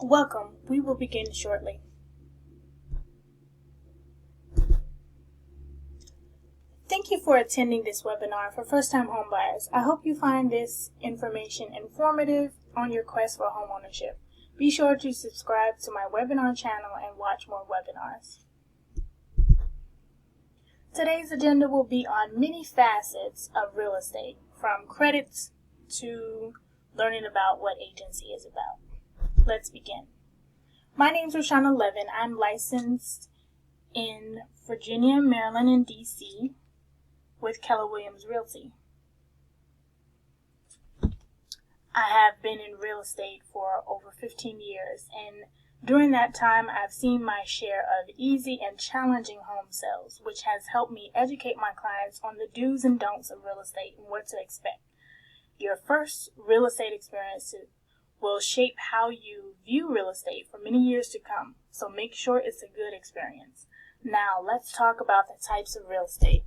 Welcome. We will begin shortly. Thank you for attending this webinar for first-time homebuyers. I hope you find this information informative on your quest for homeownership. Be sure to subscribe to my webinar channel and watch more webinars. Today's agenda will be on many facets of real estate, from credits to learning about what agency is about. Let's begin. My name is ReShawna Leaven. I'm licensed in Virginia, Maryland, and DC with Keller Williams Realty. I have been in real estate for over 15 years, and during that time I've seen my share of easy and challenging home sales, which has helped me educate my clients on the do's and don'ts of real estate and what to expect. Your first real estate experience will shape how you view real estate for many years to come, so make sure it's a good experience. Now let's talk about the types of real estate.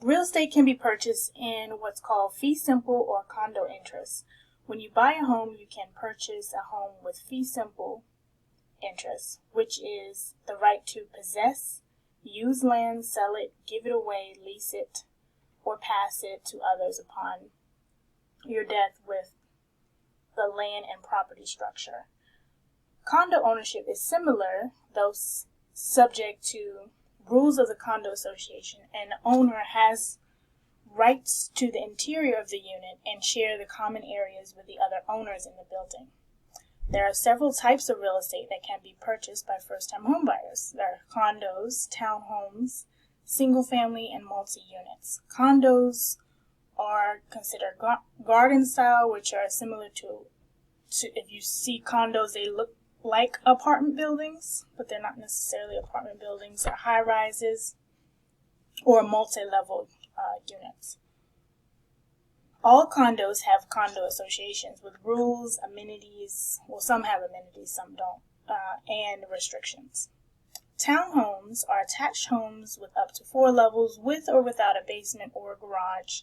Real estate can be purchased in what's called fee simple or condo interest. When you buy a home, you can purchase a home with fee simple interest, which is the right to possess, use land, sell it, give it away, lease it, or pass it to others upon your death with the land and property structure. Condo ownership is similar, though subject to rules of the condo association, and the owner has rights to the interior of the unit and share the common areas with the other owners in the building. There are several types of real estate that can be purchased by first-time homebuyers. There are condos, townhomes, single-family, and multi-units. Condos are considered garden style, which are similar to if you see condos, they look like apartment buildings, but they're not necessarily apartment buildings. They're high rises or multi-level units. All condos have condo associations with rules, amenities, well, some have amenities, some don't, and restrictions. Townhomes are attached homes with up to 4 levels with or without a basement or a garage.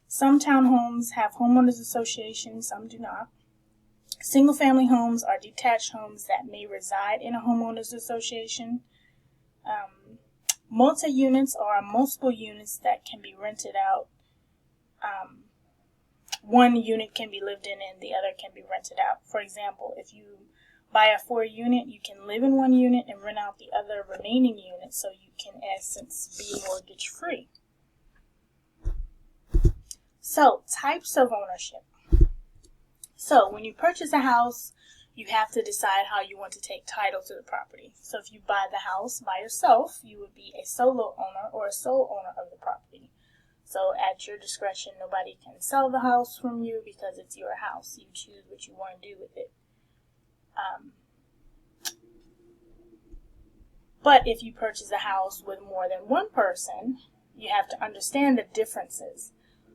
Some townhomes have homeowners associations, some do not. Single-family homes are detached homes that may reside in a homeowners association. Multi-units are multiple units that can be rented out. One unit can be lived in and the other can be rented out. For example, if you buy a 4-unit, you can live in one unit and rent out the other remaining unit, so you can, in essence, be mortgage-free. So, types of ownership. So, when you purchase a house, you have to decide how you want to take title to the property. So, if you buy the house by yourself, you would be a solo owner or a sole owner of the property. So, at your discretion, nobody can sell the house from you because it's your house. You choose what you want to do with it. But if you purchase a house with more than one person, you have to understand the differences.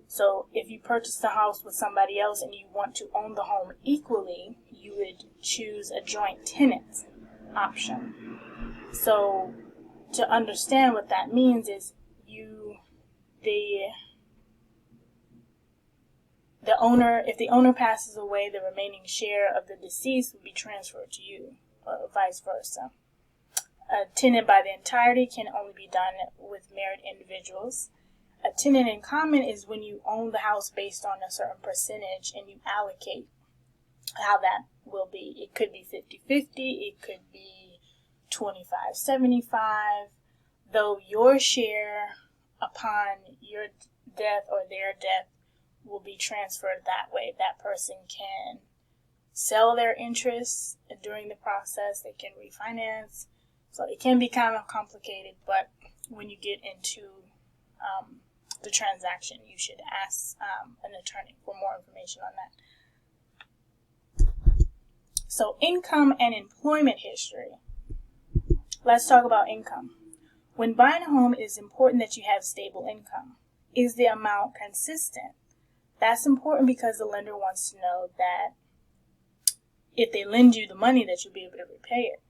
So if you purchase the house with somebody else and you want to own the home equally, you would choose a joint tenant option. So to understand what that means is the owner, if the owner passes away, the remaining share of the deceased would be transferred to you, or vice versa. A tenant by the entirety can only be done with married individuals. A tenant in common is when you own the house based on a certain percentage and you allocate how that will be. It could be 50-50, it could be 25-75, though your share upon your death or their death will be transferred that way. That person can sell their interests during the process, they can refinance. So it can be kind of complicated, but when you get into the transaction, you should ask an attorney for more information on that. So income and employment history. Let's talk about income. When buying a home, it is important that you have stable income. Is the amount consistent? That's important because the lender wants to know that if they lend you the money, that you'll be able to repay it.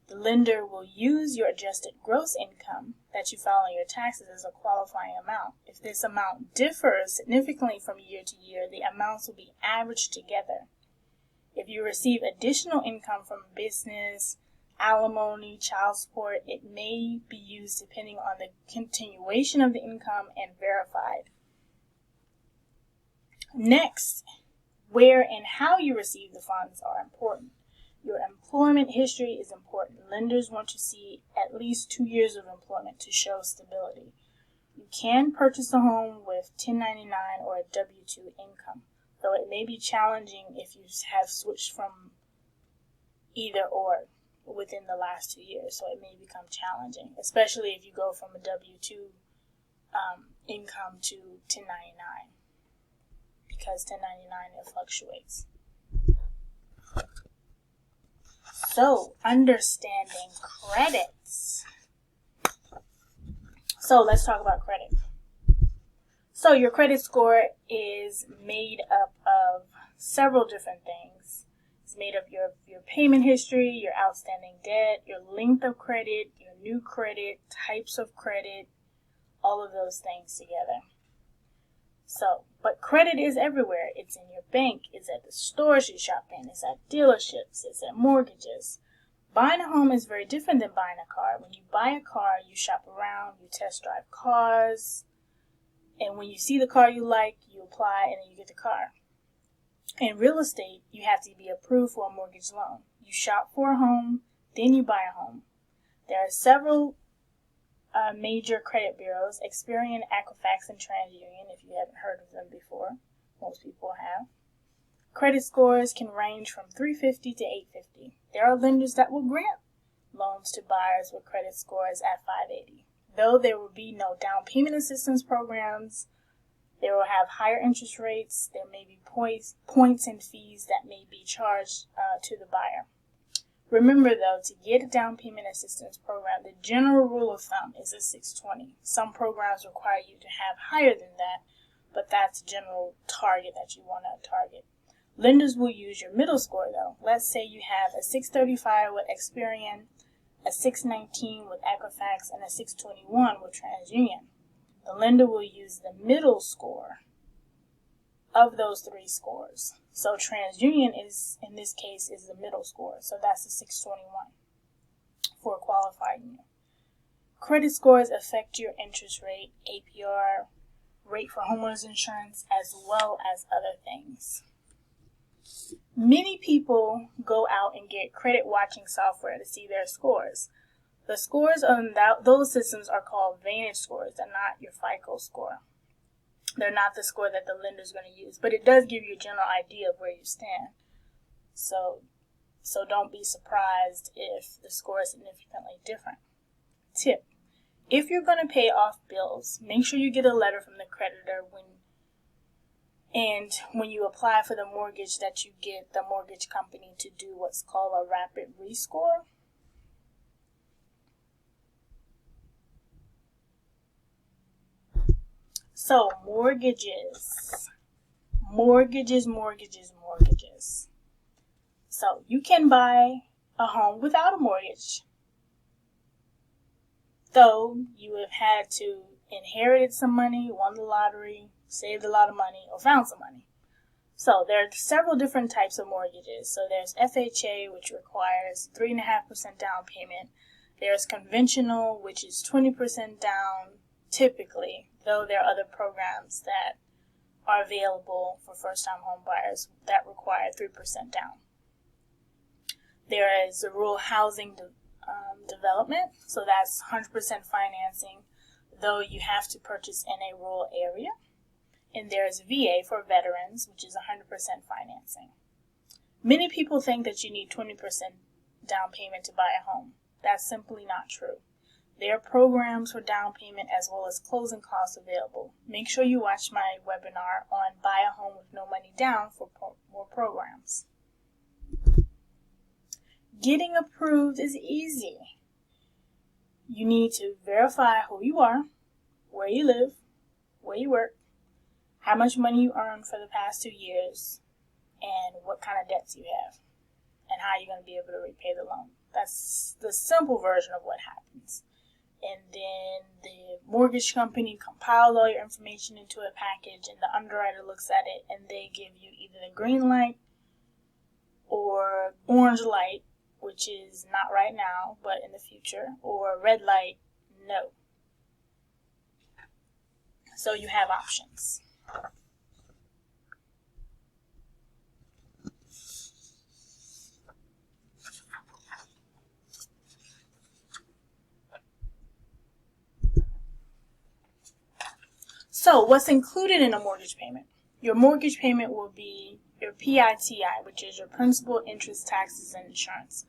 The lender will use your adjusted gross income that you file on your taxes as a qualifying amount. If this amount differs significantly from year to year, the amounts will be averaged together. If you receive additional income from business, alimony, child support, it may be used depending on the continuation of the income and verified. Next, where and how you receive the funds are important. Your employment history is important. Lenders want to see at least 2 years of employment to show stability. You can purchase a home with 1099 or a W-2 income, though it may be challenging if you have switched from either or within the last 2 years, so it may become challenging, especially if you go from a W-2 income to 1099, because 1099 it fluctuates. So, understanding credits. So, let's talk about credit. So, your credit score is made up of several different things. It's made of your payment history, your outstanding debt, your length of credit, your new credit, types of credit, all of those things together. So, but credit is everywhere. It's in your bank, it's at the stores you shop in, it's at dealerships, it's at mortgages. Buying a home is very different than buying a car. When you buy a car, you shop around, you test drive cars, and when you see the car you like, you apply and then you get the car. In real estate, you have to be approved for a mortgage loan. You shop for a home, then you buy a home. There are several major credit bureaus, Experian, Equifax, and TransUnion, if you haven't heard of them before. Most people have. Credit scores can range from 350 to 850. There are lenders that will grant loans to buyers with credit scores at 580. Though there will be no down payment assistance programs, they will have higher interest rates. There may be points and fees that may be charged to the buyer. Remember, though, to get a down payment assistance program, the general rule of thumb is a 620. Some programs require you to have higher than that, but that's a general target that you want to target. Lenders will use your middle score, though. Let's say you have a 635 with Experian, a 619 with Equifax, and a 621 with TransUnion. The lender will use the middle score of those three scores. So TransUnion is, in this case, is the middle score. So that's the 621 for qualifying you. Credit scores affect your interest rate, APR, rate for homeowners insurance, as well as other things. Many people go out and get credit watching software to see their scores. The scores on those systems are called Vantage scores. They're not your FICO score. They're not the score that the lender is going to use, but it does give you a general idea of where you stand. So don't be surprised if the score is significantly different. Tip: if you're going to pay off bills, make sure you get a letter from the creditor when you apply for the mortgage, that you get the mortgage company to do what's called a rapid rescore. So, mortgages. So, you can buy a home without a mortgage, though you have had to inherit some money, won the lottery, saved a lot of money, or found some money. So, there are several different types of mortgages. So, there's FHA, which requires 3.5% down payment. There's conventional, which is 20% down, typically, though there are other programs that are available for first-time home buyers that require 3% down. There is the rural housing development, so that's 100% financing, though you have to purchase in a rural area. And there's VA for veterans, which is 100% financing. Many people think that you need 20% down payment to buy a home. That's simply not true. There are programs for down payment as well as closing costs available. Make sure you watch my webinar on Buy a Home with No Money Down for more programs. Getting approved is easy. You need to verify who you are, where you live, where you work, how much money you earned for the past 2 years, and what kind of debts you have, and how you're going to be able to repay the loan. That's the simple version of what happens. And then the mortgage company compiles all your information into a package, and the underwriter looks at it, and they give you either the green light or orange light, which is not right now, but in the future, or red light, no. So you have options. So what's included in a mortgage payment? Your mortgage payment will be your PITI, which is your principal, interest, taxes, and insurance.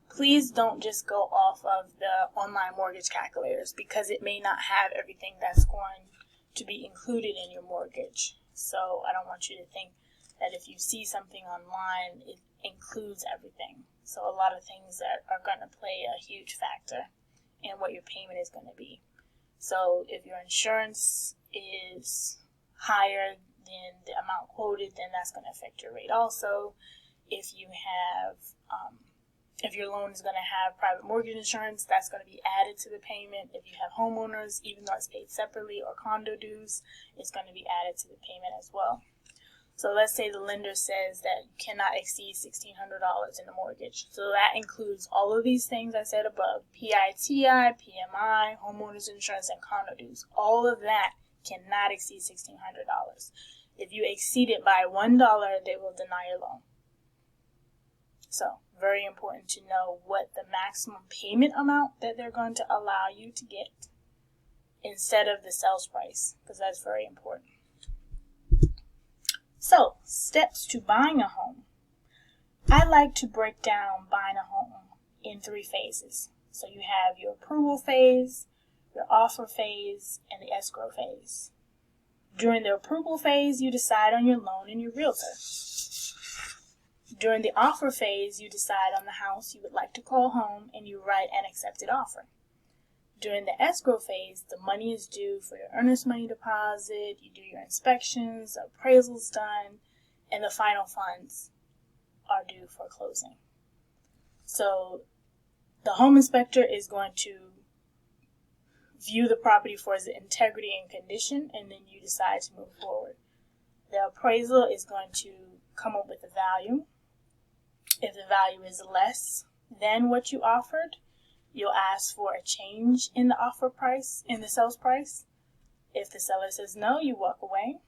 Please don't just go off of the online mortgage calculators because it may not have everything that's going to be included in your mortgage. So I don't want you to think that if you see something online, it includes everything. So a lot of things that are going to play a huge factor in what your payment is going to be. So if your insurance is higher than the amount quoted, then that's going to affect your rate also. If you have, if your loan is going to have private mortgage insurance, that's going to be added to the payment. If you have homeowners, even though it's paid separately, or condo dues, it's going to be added to the payment as well. So let's say the lender says that you cannot exceed $1,600 in the mortgage. So that includes all of these things I said above: PITI, PMI, homeowners insurance, and condo dues. All of that cannot exceed $1,600. If you exceed it by $1, they will deny your loan. So very important to know what the maximum payment amount that they're going to allow you to get instead of the sales price, because that's very important. So, steps to buying a home. I like to break down buying a home in 3 phases. So you have your approval phase, your offer phase, and the escrow phase. During the approval phase, you decide on your loan and your realtor. During the offer phase, you decide on the house you would like to call home and you write an accepted offer. During the escrow phase, the money is due for your earnest money deposit, you do your inspections, appraisals done, and the final funds are due for closing. So the home inspector is going to view the property for its integrity and condition, and then you decide to move forward. The appraisal is going to come up with a value. If the value is less than what you offered, you'll ask for a change in the offer price, in the sales price. If the seller says no, you walk away.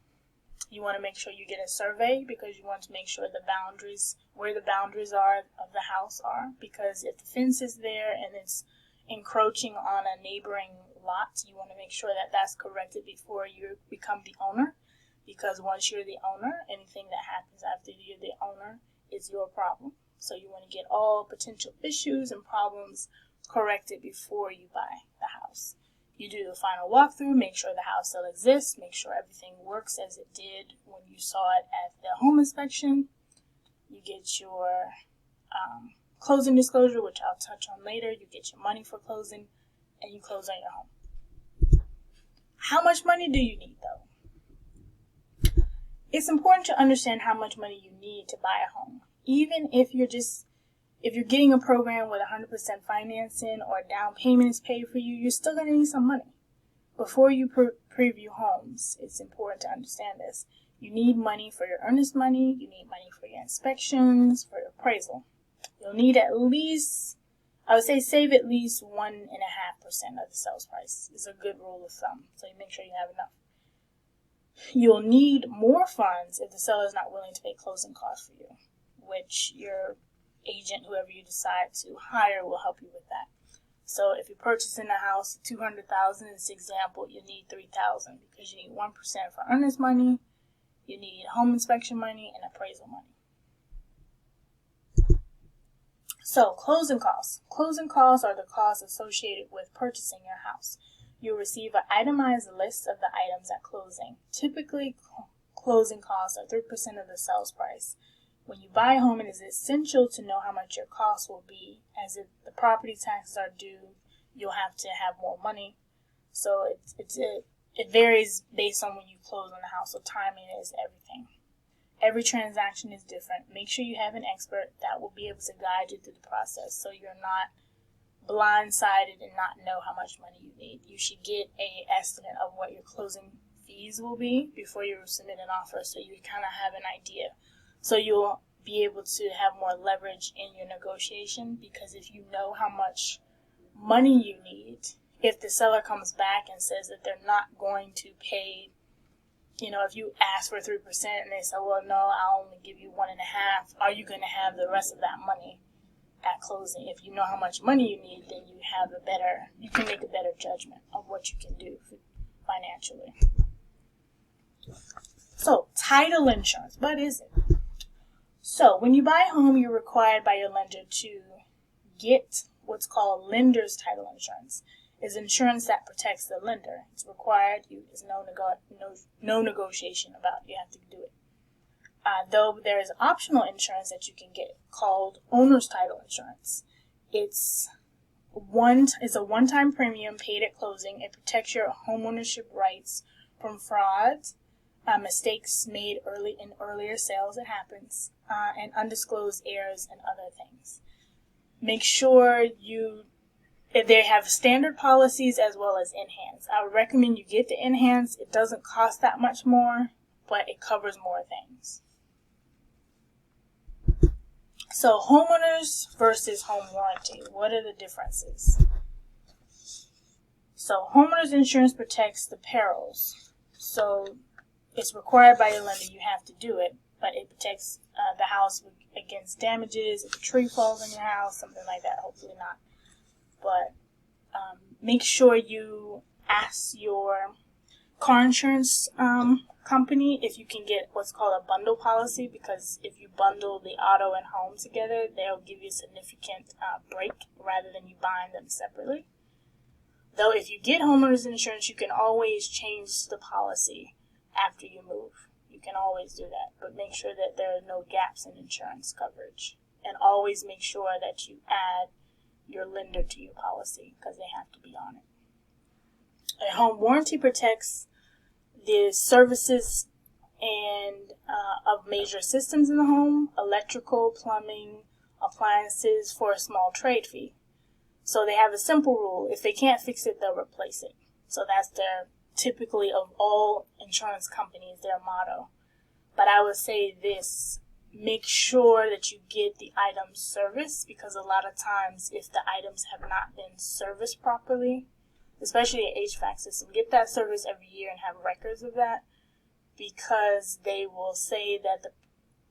You want to make sure you get a survey because you want to make sure the boundaries, where the boundaries are of the house are. Because if the fence is there and it's encroaching on a neighboring lot, you want to make sure that that's corrected before you become the owner. Because once you're the owner, anything that happens after you're the owner is your problem. So you want to get all potential issues and problems corrected before you buy the house. You do the final walkthrough, make sure the house still exists, make sure everything works as it did when you saw it at the home inspection. You get your closing disclosure, which I'll touch on later. You get your money for closing, and you close on your home. How much money do you need, though? It's important to understand how much money you need to buy a home. Even if you're getting a program with 100% financing or down payment is paid for you, you're still going to need some money. Before you preview homes, it's important to understand this. You need money for your earnest money, you need money for your inspections, for your appraisal. You'll need at least, I would say save at least 1.5% of the sales price. It's a good rule of thumb, so you make sure you have enough. You'll need more funds if the seller is not willing to pay closing costs for you, which your agent, whoever you decide to hire, will help you with that. So if you're purchasing a house at $200,000 in this example, you need $3,000 because you need 1% for earnest money, you need home inspection money, and appraisal money. So closing costs. Closing costs are the costs associated with purchasing your house. You'll receive an itemized list of the items at closing. Typically, closing costs are 3% of the sales price. When you buy a home, it is essential to know how much your costs will be, as if the property taxes are due, you'll have to have more money. So it varies based on when you close on the house, so timing is everything. Every transaction is different. Make sure you have an expert that will be able to guide you through the process so you're not blindsided and not know how much money you need. You should get an estimate of what your closing fees will be before you submit an offer so you kind of have an idea. So you'll be able to have more leverage in your negotiation, because if you know how much money you need, if the seller comes back and says that they're not going to pay, if you ask for 3% and they say, well, no, I'll only give you 1.5%, are you going to have the rest of that money at closing? If you know how much money you need, then you can make a better judgment of what you can do financially. So, title insurance, what is it? So, when you buy a home, you're required by your lender to get what's called lender's title insurance. Is insurance that protects the lender. It's required. There's no negotiation about it. You have to do it. Though there is optional insurance that you can get called owner's title insurance. It's a one-time premium paid at closing. It protects your homeownership rights from fraud, mistakes made in earlier sales, it happens, and undisclosed errors and other things. Make sure they have standard policies as well as enhanced. I would recommend you get the enhanced. It doesn't cost that much more, but it covers more things. So homeowners versus home warranty. What are the differences? So homeowners insurance protects the perils. So it's required by your lender. You have to do it, but it protects the house against damages. If a tree falls in your house, something like that. Hopefully not. But make sure you ask your car insurance company if you can get what's called a bundle policy, because if you bundle the auto and home together, they'll give you a significant break rather than you buying them separately. Though if you get homeowners insurance, you can always change the policy after you move. You can always do that, but make sure that there are no gaps in insurance coverage. And always make sure that you add your lender to your policy, because they have to be on it. A home warranty protects the services and of major systems in the home, electrical, plumbing, appliances, for a small trade fee. So they have a simple rule: if they can't fix it, they'll replace it. So that's typically of all insurance companies, their motto. But I would say this: make sure that you get the items serviced, because a lot of times if the items have not been serviced properly, especially an HVAC system, get that service every year and have records of that, because they will say that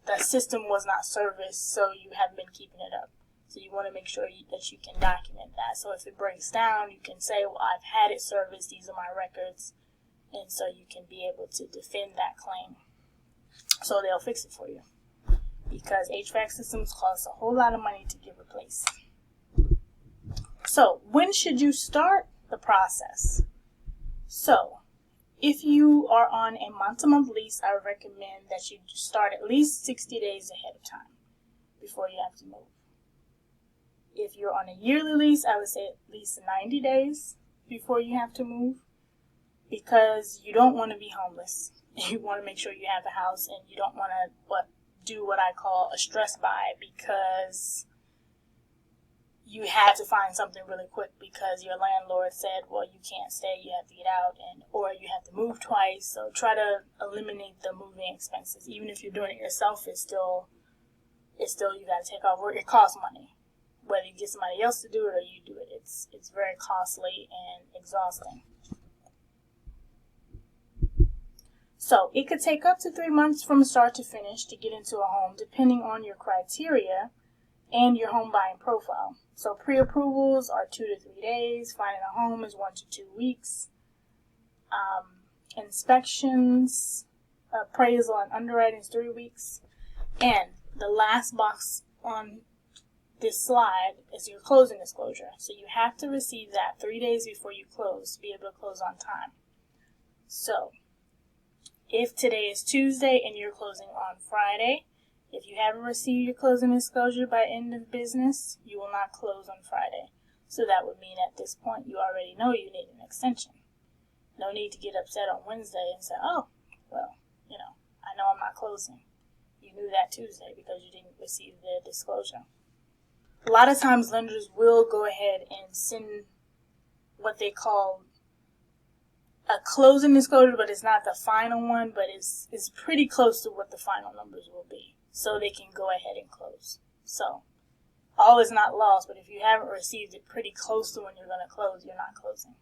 the system was not serviced, so you haven't been keeping it up. So you want to make sure that you can document that. So if it breaks down, you can say, well, I've had it serviced, these are my records, and so you can be able to defend that claim. So they'll fix it for you, because HVAC systems cost a whole lot of money to get replaced. So when should you start the process? So if you are on a month-to-month lease, I would recommend that you start at least 60 days ahead of time before you have to move. If you're on a yearly lease, I would say at least 90 days before you have to move, because you don't want to be homeless. You want to make sure you have a house, and you don't want to do what I call a stress buy, because you had to find something really quick because your landlord said, well, you can't stay, you have to get out, or you have to move twice. So try to eliminate the moving expenses. Even if you're doing it yourself, it's still you got to take off work. It costs money, whether you get somebody else to do it or you do it. It's very costly and exhausting. So it could take up to 3 months from start to finish to get into a home, depending on your criteria and your home buying profile. So pre-approvals are 2 to 3 days. Finding a home is 1 to 2 weeks. Inspections, appraisal, and underwriting is 3 weeks. And the last box on this slide is your closing disclosure. So you have to receive that 3 days before you close to be able to close on time. So if today is Tuesday and you're closing on Friday, if you haven't received your closing disclosure by end of business, you will not close on Friday. So that would mean at this point you already know you need an extension. No need to get upset on Wednesday and say, oh, well, I know I'm not closing. You knew that Tuesday because you didn't receive the disclosure. A lot of times lenders will go ahead and send what they call a closing disclosure, but it's not the final one, but it's pretty close to what the final numbers will be. so they can go ahead and close. So all is not lost, but if you haven't received it pretty close to when you're going to close, you're not closing.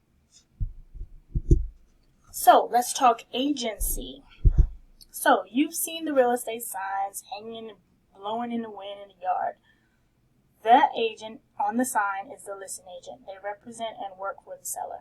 So let's talk agency. So you've seen the real estate signs hanging and blowing in the wind in the yard. The agent on the sign is the listing agent. They represent and work for the seller.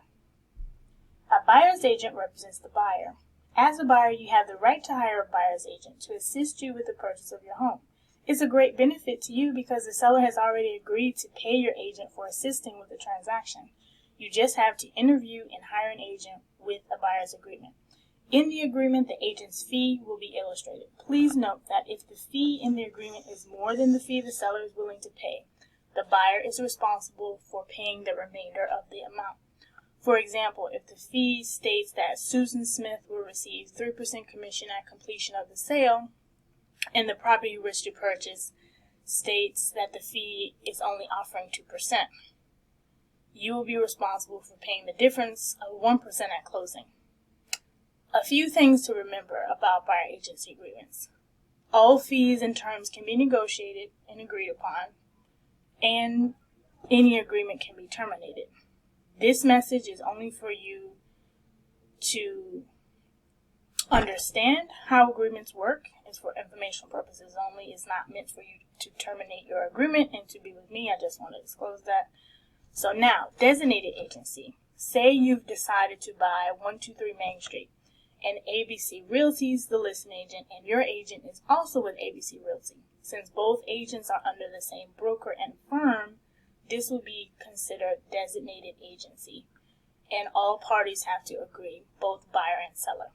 A buyer's agent represents the buyer. As a buyer, you have the right to hire a buyer's agent to assist you with the purchase of your home. It's a great benefit to you because the seller has already agreed to pay your agent for assisting with the transaction. You just have to interview and hire an agent with a buyer's agreement. In the agreement, the agent's fee will be illustrated. Please note that if the fee in the agreement is more than the fee the seller is willing to pay, the buyer is responsible for paying the remainder of the amount. For example, if the fee states that Susan Smith will receive 3% commission at completion of the sale, and the property you wish to purchase states that the fee is only offering 2%, you will be responsible for paying the difference of 1% at closing. A few things to remember about buyer agency agreements. All fees and terms can be negotiated and agreed upon, and any agreement can be terminated. This message is only for you to understand how agreements work. It's for informational purposes only. It's not meant for you to terminate your agreement and to be with me. I just want to disclose that. So now, designated agency. Say you've decided to buy 123 Main Street, and ABC Realty is the listing agent, and your agent is also with ABC Realty. Since both agents are under the same broker and firm, this will be considered designated agency, and all parties have to agree, both buyer and seller.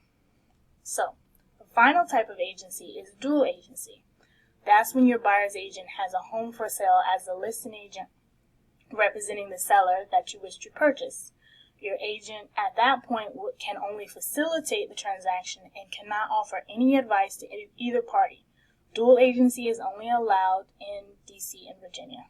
So, the final type of agency is dual agency. That's when your buyer's agent has a home for sale as the listing agent representing the seller that you wish to purchase. Your agent at that point can only facilitate the transaction and cannot offer any advice to either party. Dual agency is only allowed in DC and Virginia.